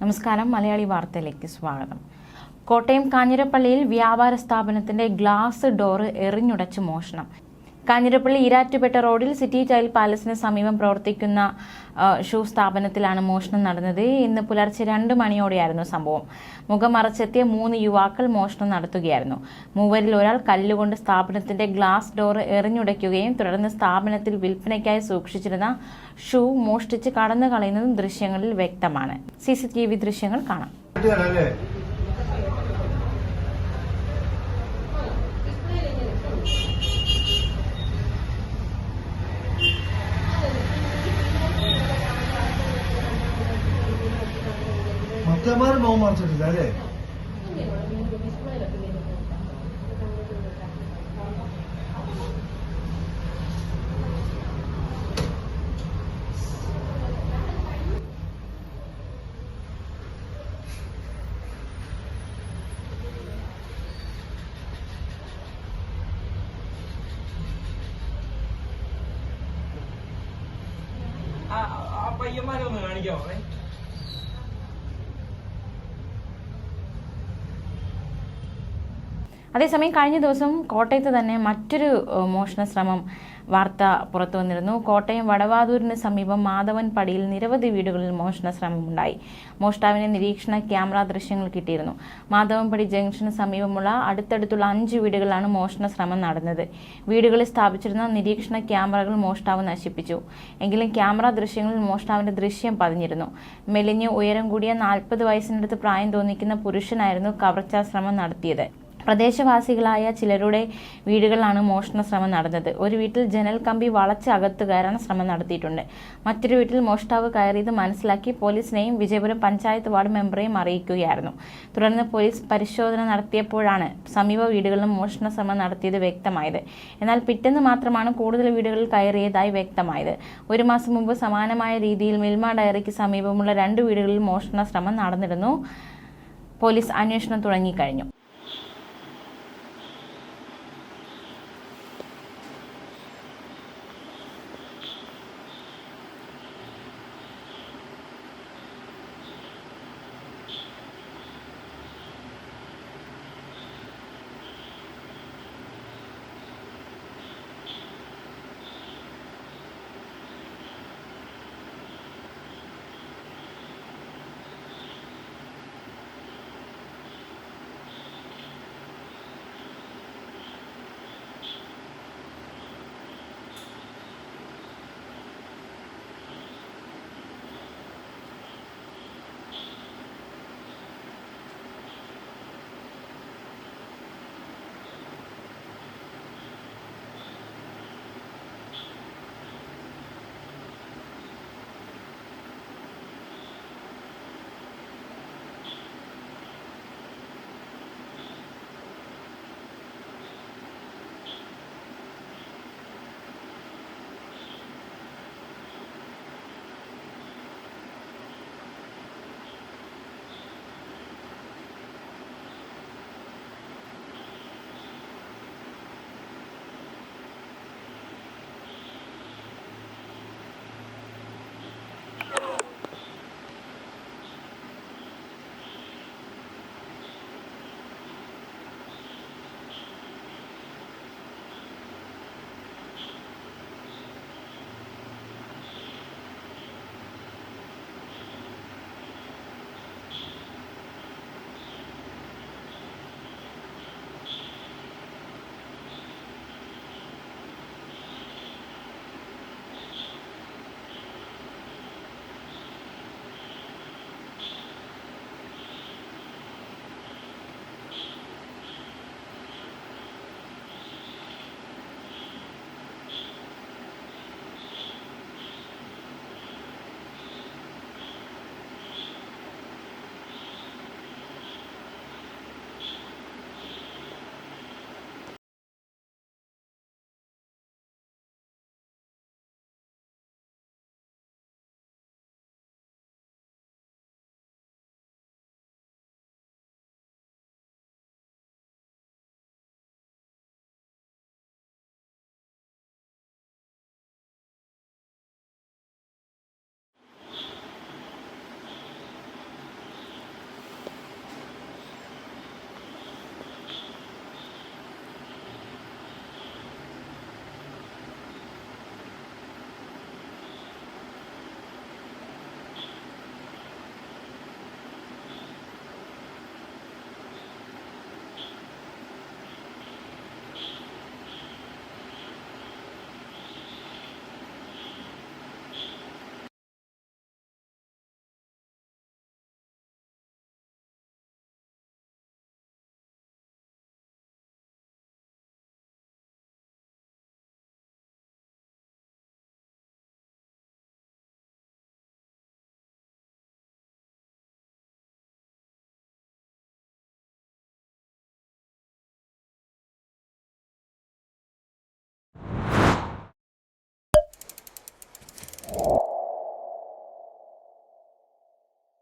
നമസ്കാരം. മലയാളി വാർത്തയിലേക്ക് സ്വാഗതം. കോട്ടയം കാഞ്ഞിരപ്പള്ളിയിൽ വ്യാപാര സ്ഥാപനത്തിന്റെ ഗ്ലാസ് ഡോറ് എറിഞ്ഞുടച്ച് മോഷണം. കാഞ്ഞിരപ്പള്ളി ഈരാറ്റുപേട്ട റോഡിൽ സിറ്റി ടൈൽ പാലസിന് സമീപം പ്രവർത്തിക്കുന്ന ഷൂ സ്ഥാപനത്തിലാണ് മോഷണം നടന്നത്. ഇന്ന് പുലർച്ചെ 2 മണിയോടെയായിരുന്നു സംഭവം. മുഖം മറച്ചെത്തിയ 3 യുവാക്കൾ മോഷണം നടത്തുകയായിരുന്നു. മൂവരിൽ ഒരാൾ കല്ലുകൊണ്ട് സ്ഥാപനത്തിന്റെ ഗ്ലാസ് ഡോറ് എറിഞ്ഞുടയ്ക്കുകയും തുടർന്ന് സ്ഥാപനത്തിൽ വിൽപ്പനയ്ക്കായി സൂക്ഷിച്ചിരുന്ന ഷൂ മോഷ്ടിച്ച് കടന്നു കളയുന്നതും ദൃശ്യങ്ങളിൽ വ്യക്തമാണ്. CCTV ദൃശ്യങ്ങൾ കാണാം. മറ്റന്മാര് മോൻ മറിച്ചിട്ടില്ല അല്ലേ? പയ്യന്മാരെ ഒന്ന് കാണിക്കാമോ? അതേസമയം കഴിഞ്ഞ ദിവസം കോട്ടയത്ത് തന്നെ മറ്റൊരു മോഷണ ശ്രമം വാർത്ത പുറത്തു വന്നിരുന്നു. കോട്ടയം വടവാതൂരിന് സമീപം മാധവൻ പടിയിൽ നിരവധി വീടുകളിൽ മോഷണ ശ്രമമുണ്ടായി. മോഷ്ടാവിന്റെ നിരീക്ഷണ ക്യാമറ ദൃശ്യങ്ങൾ കിട്ടിയിരുന്നു. മാധവൻപടി ജംഗ്ഷന് സമീപമുള്ള അടുത്തടുത്തുള്ള 5 വീടുകളിലാണ് മോഷണ ശ്രമം നടന്നത്. വീടുകളിൽ സ്ഥാപിച്ചിരുന്ന നിരീക്ഷണ ക്യാമറകൾ മോഷ്ടാവ് നശിപ്പിച്ചു. എങ്കിലും ക്യാമറ ദൃശ്യങ്ങളിൽ മോഷ്ടാവിന്റെ ദൃശ്യം പതിഞ്ഞിരുന്നു. മെലിഞ്ഞ് ഉയരം കൂടിയ 40 വയസ്സിനടുത്ത് പ്രായം തോന്നിക്കുന്ന പുരുഷനായിരുന്നു കവർച്ചാ ശ്രമം നടത്തിയത്. പ്രദേശവാസികളായ ചിലരുടെ വീടുകളിലാണ് മോഷണ ശ്രമം നടന്നത്. ഒരു വീട്ടിൽ ജനൽ കമ്പി വളച്ച് അകത്ത് കയറാൻ ശ്രമം നടത്തിയിട്ടുണ്ട്. മറ്റൊരു വീട്ടിൽ മോഷ്ടാവ് കയറിയത് മനസ്സിലാക്കി പോലീസിനെയും വിജയപുരം പഞ്ചായത്ത് വാർഡ് മെമ്പറെയും അറിയിക്കുകയായിരുന്നു. തുടർന്ന് പോലീസ് പരിശോധന നടത്തിയപ്പോഴാണ് സമീപ വീടുകളിലും മോഷണ ശ്രമം നടത്തിയത് വ്യക്തമായത്. എന്നാൽ പിറ്റേന്ന് മാത്രമാണ് കൂടുതൽ വീടുകളിൽ കയറിയതായി വ്യക്തമായത്. 1 മാസം മുമ്പ് സമാനമായ രീതിയിൽ മിൽമ ഡയറിക്ക് സമീപമുള്ള 2 വീടുകളിൽ മോഷണ ശ്രമം നടന്നിരുന്നു. പോലീസ് അന്വേഷണം തുടങ്ങിക്കഴിഞ്ഞു.